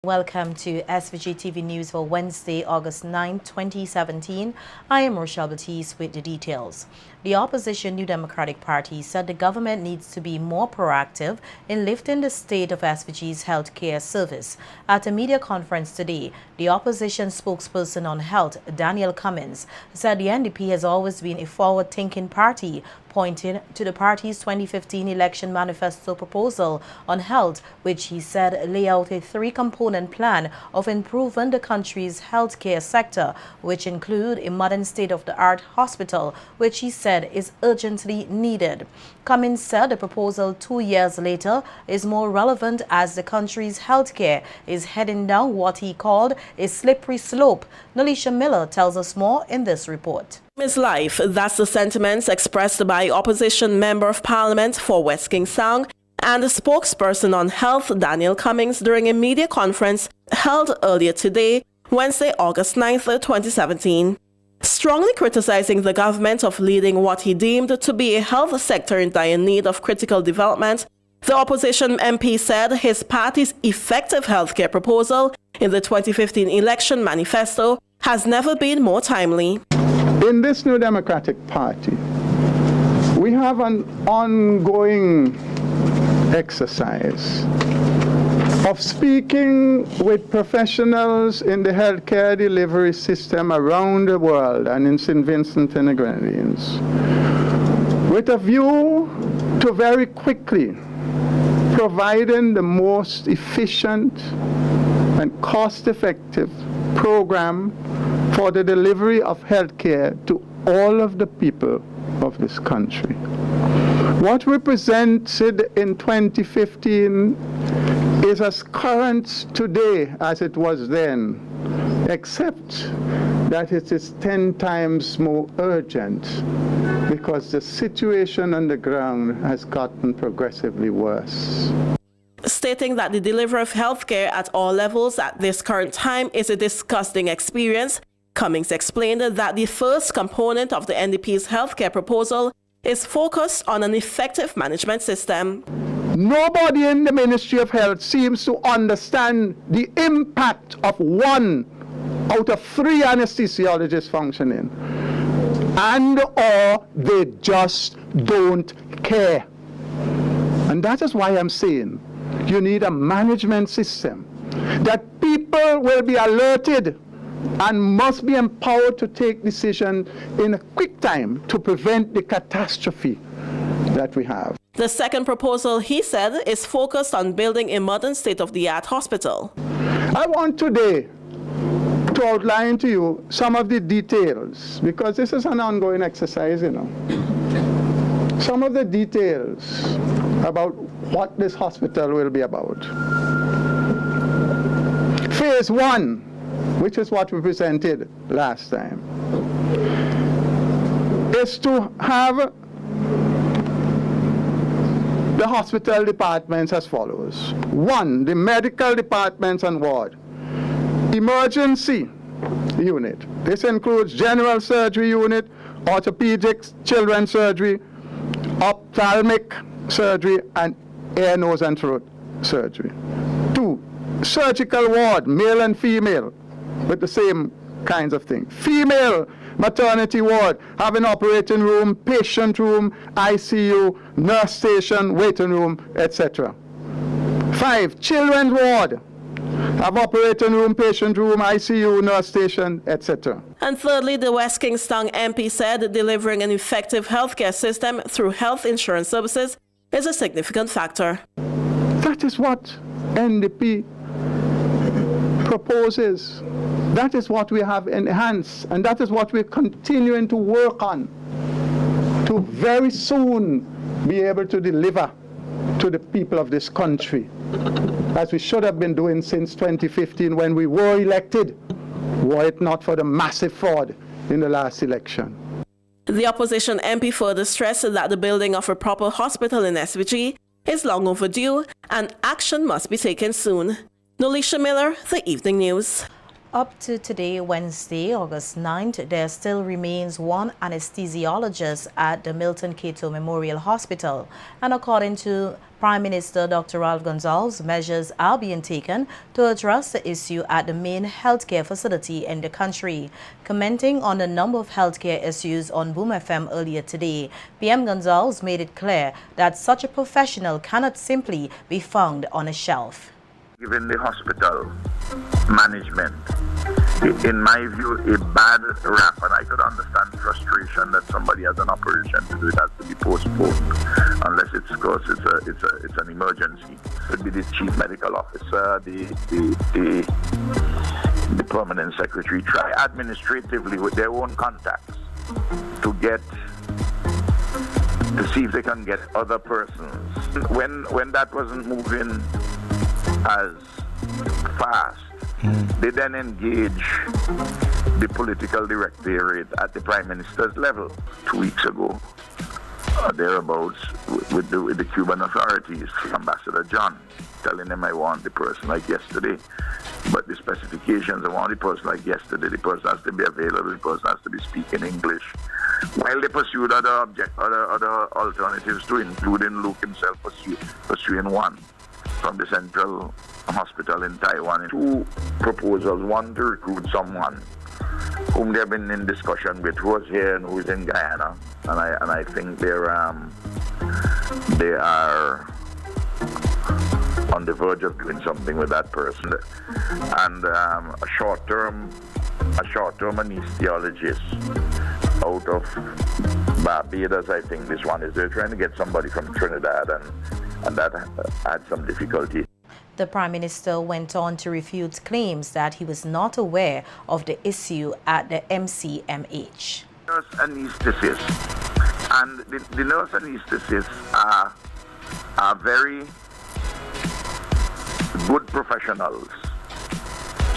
Welcome to SVG-TV News for Wednesday, August 9, 2017. I am Rochelle Batiste with the details. The opposition New Democratic Party said the government needs to be more proactive in lifting the state of SVG's healthcare service. At a media conference today, the opposition spokesperson on health, Daniel Cummins, said the NDP has always been a forward-thinking party, pointing to the party's 2015 election manifesto proposal on health, which he said lay out a three-component plan of improving the country's healthcare sector, which include a modern state-of-the-art hospital, which he said is urgently needed. Cummins said the proposal 2 years later is more relevant as the country's healthcare is heading down what he called a slippery slope. Nalisha Miller tells us more in this report. His life, that's the sentiments expressed by opposition member of parliament for West King Sound and the spokesperson on health, Daniel Cummins, during a media conference held earlier today, Wednesday, August 9th, 2017. Strongly criticizing the government of leading what he deemed to be a health sector in dire need of critical development, the opposition MP said his party's effective healthcare proposal in the 2015 election manifesto has never been more timely. In this New Democratic Party, we have an ongoing exercise of speaking with professionals in the healthcare delivery system around the world and in St. Vincent and the Grenadines, with a view to very quickly providing the most efficient and cost-effective program for the delivery of healthcare to all of the people of this country. What we presented in 2015 is as current today as it was then, except that it is 10 times more urgent because the situation on the ground has gotten progressively worse. Stating that the delivery of healthcare at all levels at this current time is a disgusting experience, Cummins explained that the first component of the NDP's healthcare proposal is focused on an effective management system. Nobody in the Ministry of Health seems to understand the impact of 1 out of 3 anesthesiologists functioning, and or they just don't care. And that is why I'm saying you need a management system that people will be alerted and must be empowered to take decisions in a quick time to prevent the catastrophe that we have. The second proposal, he said, is focused on building a modern state-of-the-art hospital. I want today to outline to you some of the details, because this is an ongoing exercise, you know. Some of the details about what this hospital will be about. Phase 1, which is what we presented last time, is to have the hospital departments as follows. 1, the medical departments and ward. Emergency unit. This includes general surgery unit, orthopedics, children's surgery, ophthalmic surgery, and ear, nose, and throat surgery. 2, surgical ward, male and female, with the same kinds of things. Female maternity ward, having operating room, patient room, ICU, nurse station, waiting room, etc. 5, children's ward, have operating room, patient room, ICU, nurse station, etc. And thirdly, the West Kingston MP said delivering an effective healthcare system through health insurance services is a significant factor. That is what NDP proposes. That is what we have enhanced, and that is what we're continuing to work on to very soon be able to deliver to the people of this country, as we should have been doing since 2015 when we were elected, were it not for the massive fraud in the last election. The opposition MP further stressed that the building of a proper hospital in SVG is long overdue and action must be taken soon. Nalisha Miller, The Evening News. Up to today, Wednesday, August 9th, there still remains one anesthesiologist at the Milton Cato Memorial Hospital. And according to Prime Minister Dr. Ralph Gonsalves, measures are being taken to address the issue at the main healthcare facility in the country. Commenting on the number of healthcare issues on Boom FM earlier today, PM Gonsalves made it clear that such a professional cannot simply be found on a shelf. Given the hospital management, in my view, a bad rap, and I could understand frustration that somebody has an operation to do, it has to be postponed, unless it's because it's an emergency. It would be the chief medical officer, the permanent secretary, try administratively with their own contacts to see if they can get other persons. When that wasn't moving as fast, they then engage the political directorate at the Prime Minister's level 2 weeks ago, thereabouts, with the Cuban authorities, Ambassador John, telling them I want the person like yesterday. But the specifications, I want the person like yesterday, the person has to be available, the person has to be speaking English. While they pursued other alternatives too, including Luke himself pursuing one from the Central Hospital in Taiwan. Two proposals, one to recruit someone whom they've been in discussion with, who was here and who's in Guyana, and I think they are on the verge of doing something with that person, and a short-term anesthesiologist out of Barbados. I think this one is. They're trying to get somebody from Trinidad, and that had some difficulty. The Prime Minister went on to refute claims that he was not aware of the issue at the MCMH. Nurse anesthetists, and the nurse anesthetists are very good professionals.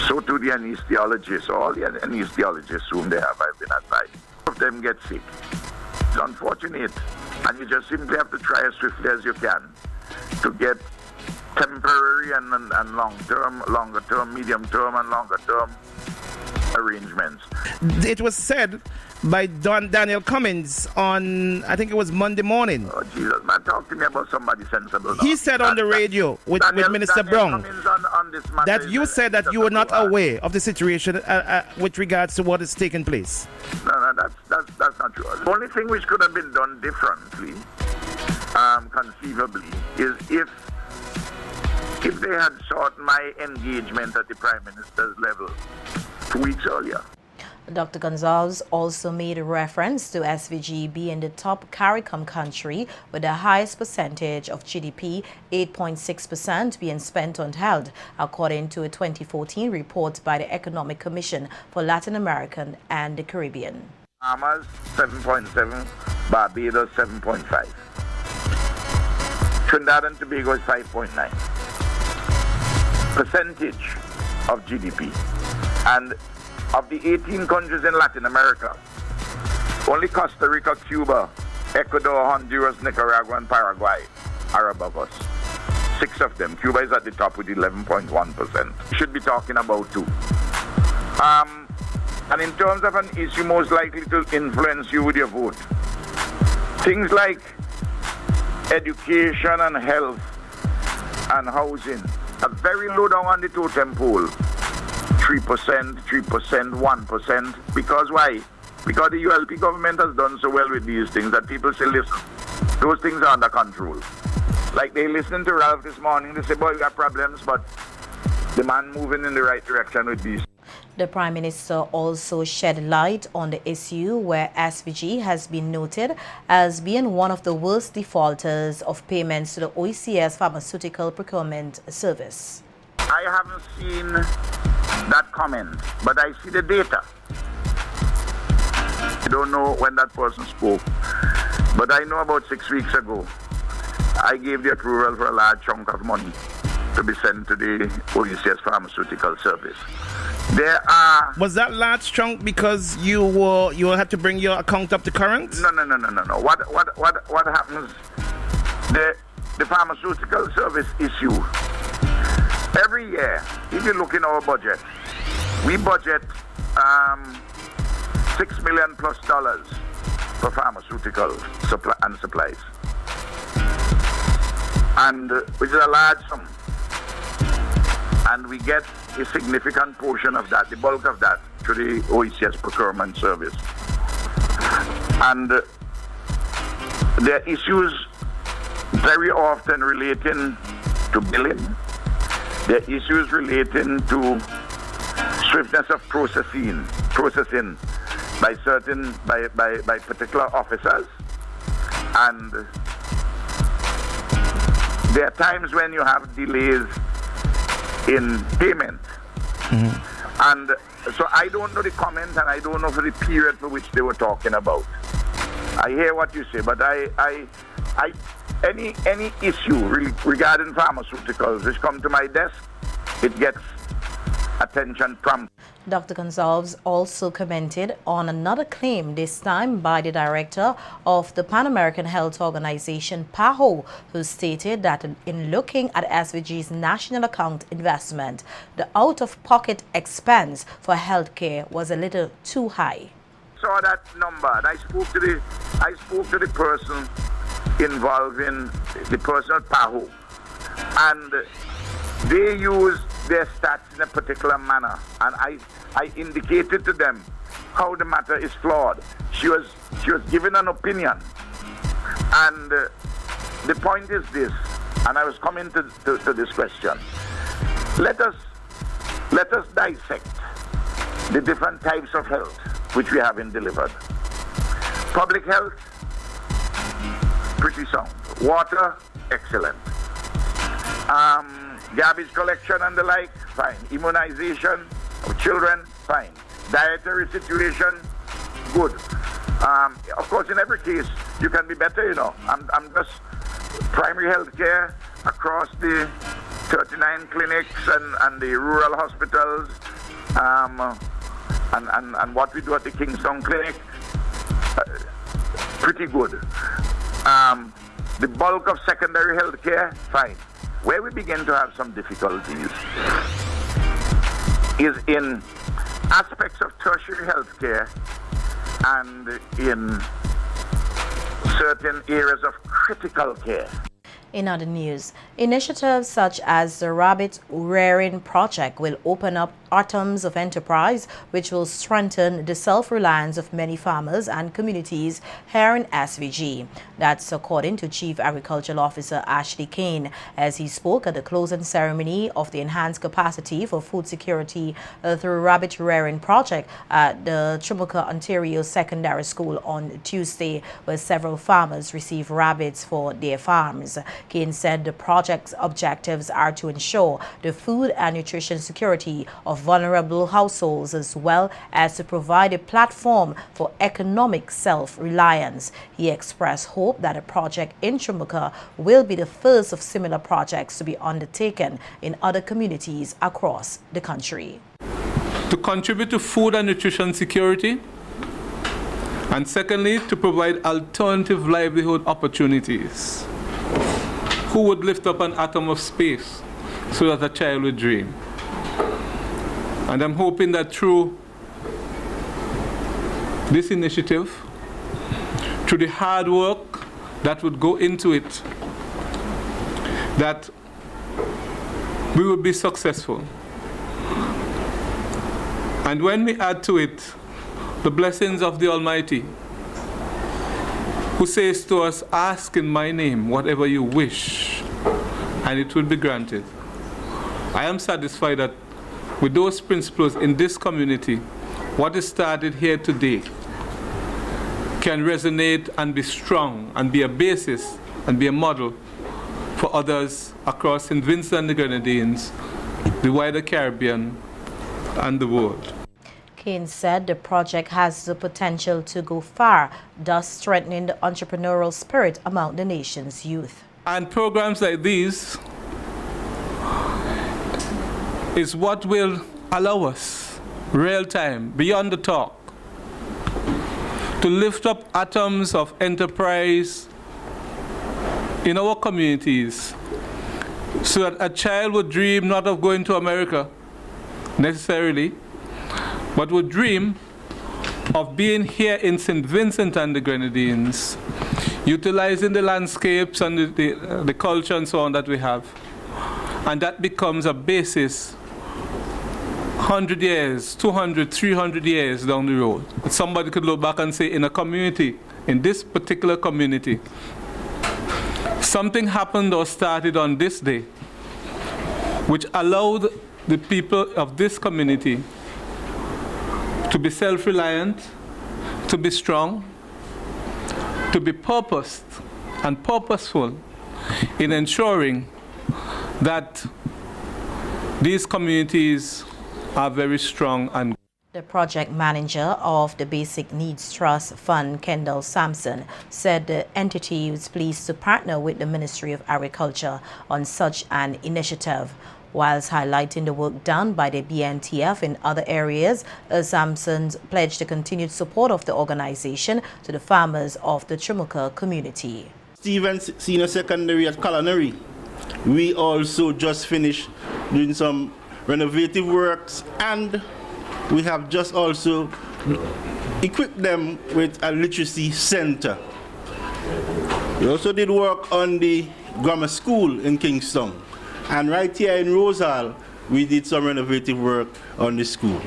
So too the anesthesiologists, all the anesthesiologists whom they have, I've been advised. Some of them get sick. It's unfortunate, and you just simply have to try as swiftly as you can to get temporary and longer term, medium term and longer term arrangements. It was said by Daniel Cummings on, I think it was Monday morning. Oh Jesus, man, talk to me about somebody sensible now. He said on the radio with Minister Brown on this matter that you said that you were not aware of the situation with regards to what is taking place. No, that's not true. The only thing which could have been done differently, conceivably, is if they had sought my engagement at the Prime Minister's level 2 weeks earlier. Dr. Gonsalves also made a reference to SVG being the top CARICOM country with the highest percentage of GDP, 8.6%, being spent on health, according to a 2014 report by the Economic Commission for Latin America and the Caribbean. Bahamas 7.7, Barbados 7.5. Trinidad and Tobago is 5.9. Percentage of GDP. And of the 18 countries in Latin America, only Costa Rica, Cuba, Ecuador, Honduras, Nicaragua, and Paraguay are above us. 6 of them. Cuba is at the top with 11.1%. Should be talking about 2. And in terms of an issue most likely to influence you with your vote, things like education and health and housing are very low down on the totem pole. 3%, 1%. Because why? Because the ULP government has done so well with these things that people say, listen, those things are under control. Like they listened to Ralph this morning, they say, boy, we got problems, but the man moving in the right direction with these. The Prime Minister also shed light on the issue where SVG has been noted as being one of the worst defaulters of payments to the OECS Pharmaceutical Procurement Service. I haven't seen that comment, but I see the data. I don't know when that person spoke, but I know about 6 weeks ago, I gave the approval for a large chunk of money to be sent to the OECS Pharmaceutical Service. Was that large chunk because you had to bring your account up to current? No. What happens? The Pharmaceutical Service issue every year. If you look in our budget, We budget $6 million plus for pharmaceuticals and supplies, and which is a large sum. And we get a significant portion of that, the bulk of that, to the OECS procurement service. And there are issues very often relating to billing. There are issues relating to swiftness of processing by particular officers. And there are times when you have delays in payment. And so I don't know the comment, and I don't know for the period for which they were talking about. I hear what you say, but any issue regarding pharmaceuticals which come to my desk, it gets attention promptly. Dr. Gonsalves also commented on another claim, this time by the director of the Pan American Health Organization, PAHO, who stated that in looking at SVG's national account investment, the out-of-pocket expense for healthcare was a little too high. Saw that number, and I spoke to the person involved in the personal PAHO, and they used their stats in a particular manner, and I indicated to them how the matter is flawed. She was giving an opinion, and the point is this, and I was coming to this question. Let us dissect the different types of health which we have delivered. Public health, pretty sound. Water, excellent. Garbage collection and the like, fine. Immunization of children, fine. Dietary situation, good. Of course, in every case, you can be better, you know. I'm just primary health care across the 39 clinics and the rural hospitals, and what we do at the Kingston Clinic, pretty good. The bulk of secondary health care, fine. Where we begin to have some difficulties is in aspects of tertiary health care and in certain areas of critical care. In other news, initiatives such as the Rabbit Rearing Project will open up atoms of enterprise, which will strengthen the self-reliance of many farmers and communities here in SVG. That's according to Chief Agricultural Officer Ashley Kane, as he spoke at the closing ceremony of the Enhanced Capacity for Food Security through Rabbit Rearing Project at the Chumuka, Ontario Secondary School on Tuesday, where several farmers received rabbits for their farms. Kane said the project's objectives are to ensure the food and nutrition security of vulnerable households, as well as to provide a platform for economic self-reliance. He expressed hope that a project in Chumuka will be the first of similar projects to be undertaken in other communities across the country. To contribute to food and nutrition security, and secondly, to provide alternative livelihood opportunities. Who would lift up an atom of space so that a child would dream? And I'm hoping that through this initiative, through the hard work that would go into it, that we will be successful. And when we add to it the blessings of the Almighty, who says to us, ask in my name whatever you wish, and it will be granted. I am satisfied that with those principles in this community, what is started here today can resonate and be strong and be a basis and be a model for others across St. Vincent and the Grenadines, the wider Caribbean, and the world. Kane said the project has the potential to go far, thus strengthening the entrepreneurial spirit among the nation's youth. And programs like these is what will allow us, real time, beyond the talk, to lift up atoms of enterprise in our communities so that a child would dream not of going to America necessarily, but would dream of being here in St. Vincent and the Grenadines, utilizing the landscapes and the culture and so on that we have. And that becomes a basis 100 years, 200, 300 years down the road. Somebody could look back and say, in a community, in this particular community, something happened or started on this day, which allowed the people of this community to be self-reliant, to be strong, to be purposed and purposeful in ensuring that these communities are very strong and The project manager of the Basic Needs Trust Fund, Kendall Sampson, said the entity was pleased to partner with the Ministry of Agriculture on such an initiative. Whilst highlighting the work done by the BNTF in other areas, Sampson pledged the continued support of the organization to the farmers of the Chimuka community. Stevens Senior Secondary at Culinary, we also just finished doing some renovative works, and we have just also equipped them with a literacy center. We also did work on the grammar school in Kingston. And right here in Rosal, we did some renovative work on the school,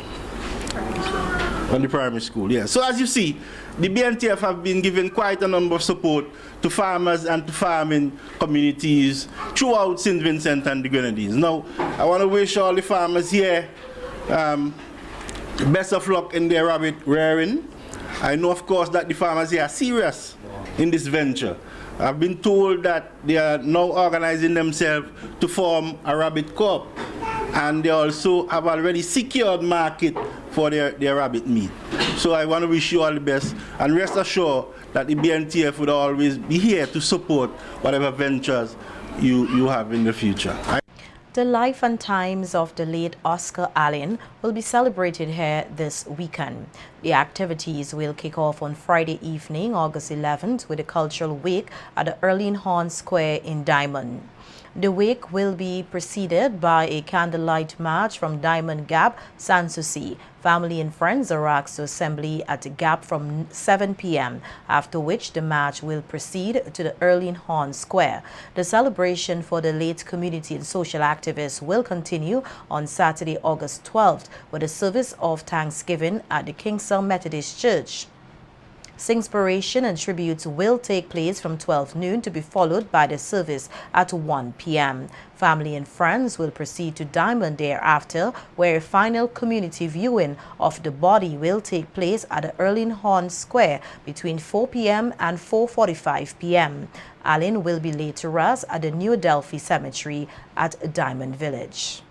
on the primary school, yeah. So as you see, the BNTF have been given quite a number of support to farmers and to farming communities throughout St. Vincent and the Grenadines. Now, I want to wish all the farmers here best of luck in their rabbit rearing. I know, of course, that the farmers here are serious in this venture. I've been told that they are now organizing themselves to form a rabbit corp, and they also have already secured market for their rabbit meat. So I want to wish you all the best, and rest assured that the BNTF would always be here to support whatever ventures you have in the future. The life and times of the late Oscar Allen will be celebrated here this weekend. The activities will kick off on Friday evening, August 11th, with a cultural wake at the Erlinghorn Square in Diamond. The wake will be preceded by a candlelight march from Diamond Gap, Sanssouci. Family and friends are asked to assemble at the Gap from 7 p.m., after which the march will proceed to the Erlinghorn Square. The celebration for the late community and social activists will continue on Saturday, August 12th, with a service of Thanksgiving at the Kingston Methodist Church. Singspiration and tributes will take place from 12 noon to be followed by the service at 1 p.m. Family and friends will proceed to Diamond thereafter, where a final community viewing of the body will take place at the Erlinghorn Square between 4 p.m. and 4:45 p.m. Allen will be laid to rest at the New Delphi Cemetery at Diamond Village.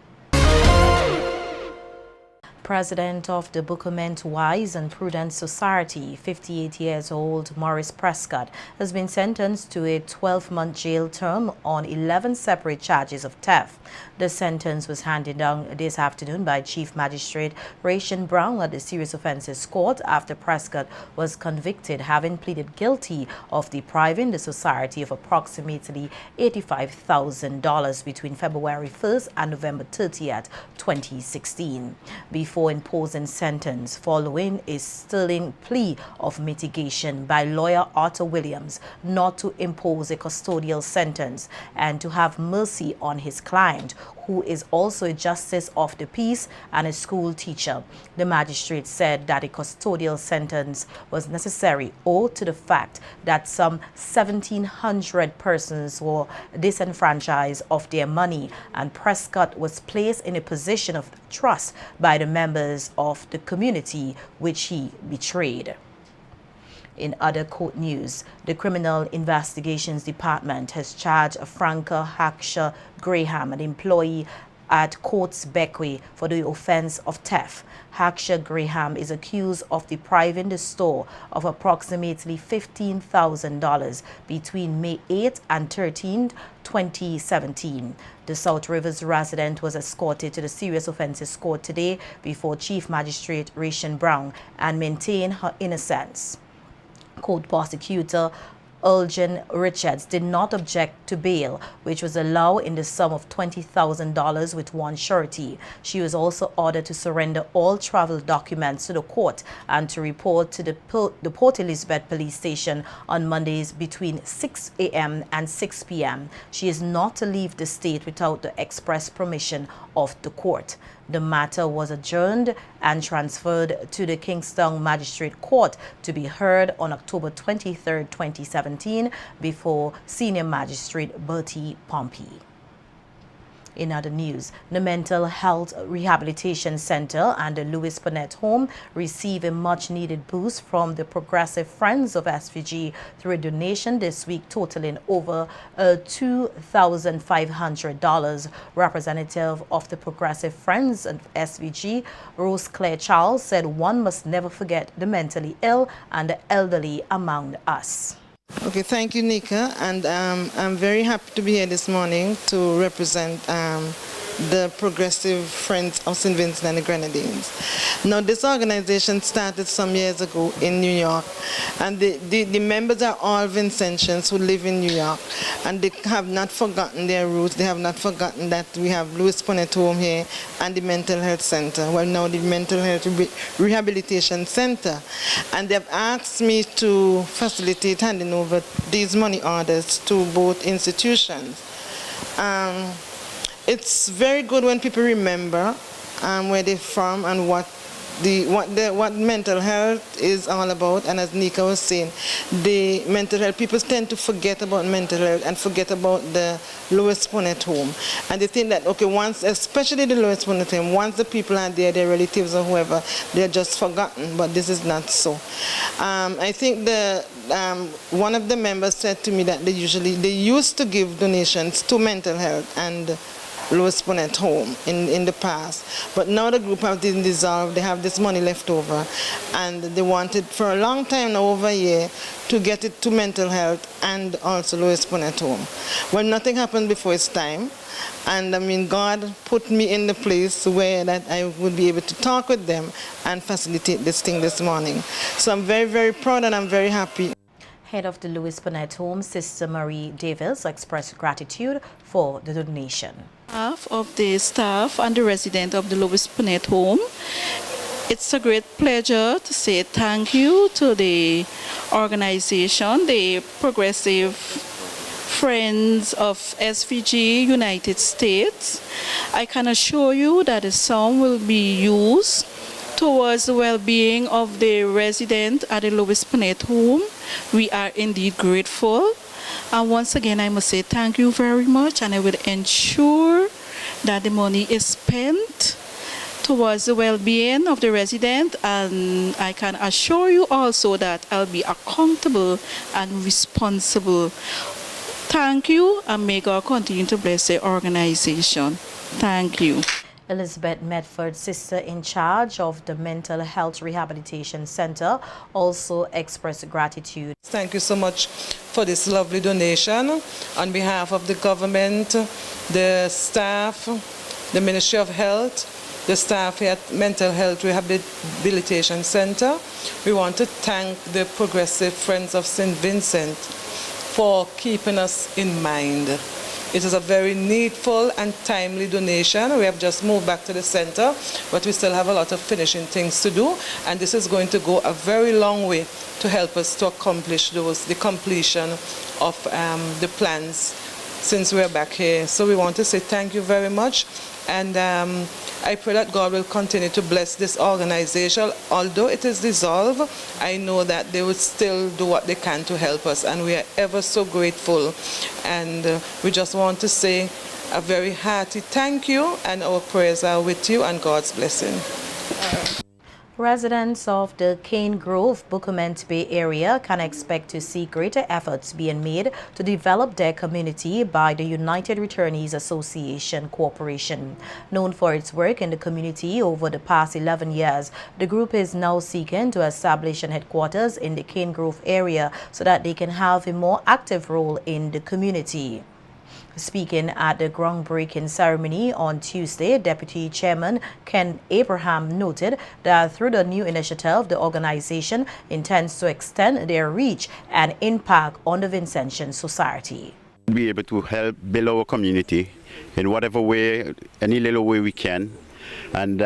President of the Bookament Wise and Prudent Society, 58 years old Maurice Prescott, has been sentenced to a 12-month jail term on 11 separate charges of theft. The sentence was handed down this afternoon by Chief Magistrate Ration Brown at the Serious Offences Court after Prescott was convicted, having pleaded guilty of depriving the society of approximately $85,000 between February 1st and November 30th, 2016. Before imposing sentence following a sterling plea of mitigation by lawyer Arthur Williams not to impose a custodial sentence and to have mercy on his client, who is also a justice of the peace and a school teacher. The magistrate said that a custodial sentence was necessary owed to the fact that some 1,700 persons were disenfranchised of their money, and Prescott was placed in a position of trust by the members of the community which he betrayed. In other court news, the Criminal Investigations Department has charged Franca Haksha Graham, an employee at Courts Beckway, for the offense of theft. Haksha Graham is accused of depriving the store of approximately $15,000 between May 8th and 13th, 2017. The South Rivers resident was escorted to the Serious Offences Court today before Chief Magistrate Ration Brown and maintained her innocence. Court prosecutor Elgin Richards did not object to bail, which was allowed in the sum of $20,000 with one surety. She was also ordered to surrender all travel documents to the court and to report to the Port Elizabeth Police Station on Mondays between 6 a.m. and 6 p.m. She is not to leave the state without the express permission of the court. The matter was adjourned and transferred to the Kingston Magistrate Court to be heard on October 23, 2017, before Senior Magistrate Bertie Pompey. In other news, the Mental Health Rehabilitation Center and the Louis Bonnet Home receive a much-needed boost from the Progressive Friends of SVG through a donation this week totaling over $2,500. Representative of the Progressive Friends of SVG, Rose Claire Charles, said one must never forget the mentally ill and the elderly among us. Okay, thank you, Nika, and I'm very happy to be here this morning to represent the Progressive Friends of St. Vincent and the Grenadines. Now, this organization started some years ago in New York, and the members are all Vincentians who live in New York, and they have not forgotten their roots. They have not forgotten that we have Louis Bonnet Home here and the Mental Health Center. Well, now the Mental Health Rehabilitation Center, and they've asked me to facilitate handing over these money orders to both institutions. It's very good when people remember where they're from and what mental health is all about. And as Nika was saying, the mental health, people tend to forget about mental health and forget about the Louis Bonnet Home. And they think that, okay, once, especially the Louis Bonnet Home, once the people are there, their relatives or whoever, they're just forgotten. But this is not so. I think one of the members said to me that they used to give donations to mental health and Louis Bonnet Home in the past, but now the group has been dissolved. They have this money left over, and they wanted for a long time, now over a year, to get it to mental health and also Louis Bonnet Home. Well, nothing happened before its time, and I mean, God put me in the place where that I would be able to talk with them and facilitate this thing this morning. So I'm very, very proud and I'm very happy. Head of the Louis Bonnet Home, Sister Marie Davis, expressed gratitude for the donation. On behalf of the staff and the resident of the Louis Bonnet Home, it's a great pleasure to say thank you to the organization, the Progressive Friends of SVG United States. I can assure you that the sum will be used towards the well-being of the resident at the Louis Bonnet Home. We are indeed grateful. And once again, I must say thank you very much, and I will ensure that the money is spent towards the well-being of the resident, and I can assure you also that I'll be accountable and responsible. Thank you, and may God continue to bless the organization. Thank you. Elizabeth Medford, sister in charge of the Mental Health Rehabilitation Center, also expressed gratitude. Thank you so much for this lovely donation. On behalf of the government, the staff, the Ministry of Health, the staff here at Mental Health Rehabilitation Center, we want to thank the Progressive Friends of St. Vincent for keeping us in mind. It is a very needful and timely donation. We have just moved back to the center, but we still have a lot of finishing things to do, and this is going to go a very long way to help us to accomplish the completion of the plans since we're back here. So we want to say thank you very much, and I pray that God will continue to bless this organization. Although it is dissolved, I know that they will still do what they can to help us, and we are ever so grateful. And we just want to say a very hearty thank you, and our prayers are with you, and God's blessing. Residents of the Cane Grove, Buckerment Bay area can expect to see greater efforts being made to develop their community by the United Returnees Association Corporation. Known for its work in the community over the past 11 years, the group is now seeking to establish an headquarters in the Cane Grove area so that they can have a more active role in the community. Speaking at the groundbreaking ceremony on Tuesday, Deputy Chairman Ken Abraham noted that through the new initiative, the organization intends to extend their reach and impact on the Vincentian society. Be able to help build our community in whatever way, any little way we can. And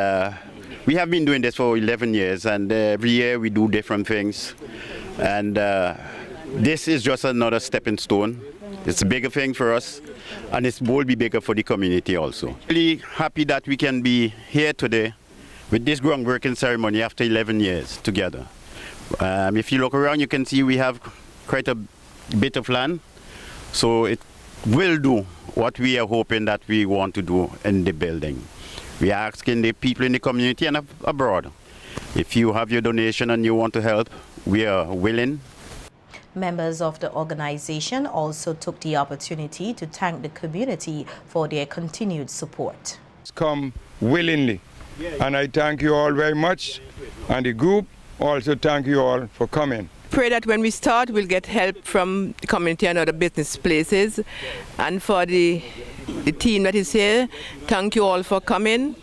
we have been doing this for 11 years, and every year we do different things. And this is just another stepping stone. It's a bigger thing for us, and it will be bigger for the community also. Really happy that we can be here today with this groundbreaking ceremony after 11 years together. If you look around, you can see we have quite a bit of land. So it will do what we are hoping that we want to do in the building. We are asking the people in the community and abroad, if you have your donation and you want to help, we are willing. Members of the organization also took the opportunity to thank the community for their continued support. Come willingly, and I thank you all very much, and the group also thank you all for coming. Pray that when we start, we'll get help from the community and other business places. And for the team that is here, thank you all for coming.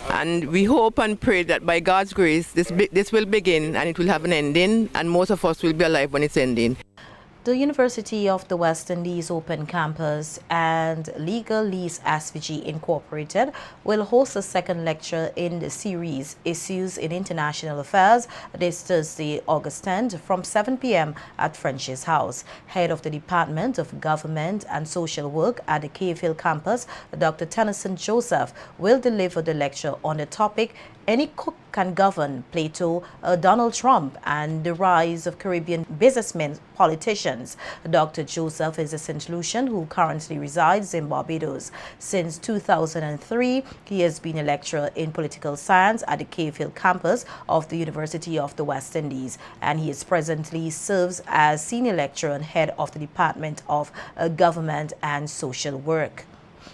And we hope and pray that by God's grace, this will begin and it will have an ending, and most of us will be alive when it's ending. The University of the West Indies Open Campus and Legal Lease SVG Incorporated will host a second lecture in the series Issues in International Affairs this Thursday, August 10th from 7 p.m. at French's House. Head of the Department of Government and Social Work at the Cave Hill campus, Dr. Tennyson Joseph, will deliver the lecture on the topic Any Cook Can Govern, Plato, Donald Trump, and the Rise of Caribbean Businessmen Politicians. Dr. Joseph is a St. Lucian who currently resides in Barbados. Since 2003, he has been a lecturer in political science at the Cave Hill campus of the University of the West Indies, and he is presently serves as senior lecturer and head of the Department of Government and Social Work.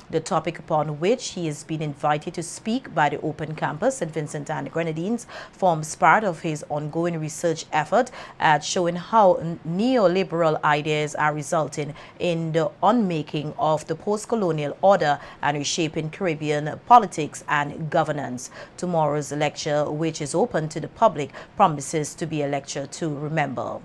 The topic upon which he has been invited to speak by the Open Campus St. Vincent and the Grenadines forms part of his ongoing research effort at showing how neoliberal ideas are resulting in the unmaking of the post-colonial order and reshaping Caribbean politics and governance. Tomorrow's lecture, which is open to the public, promises to be a lecture to remember.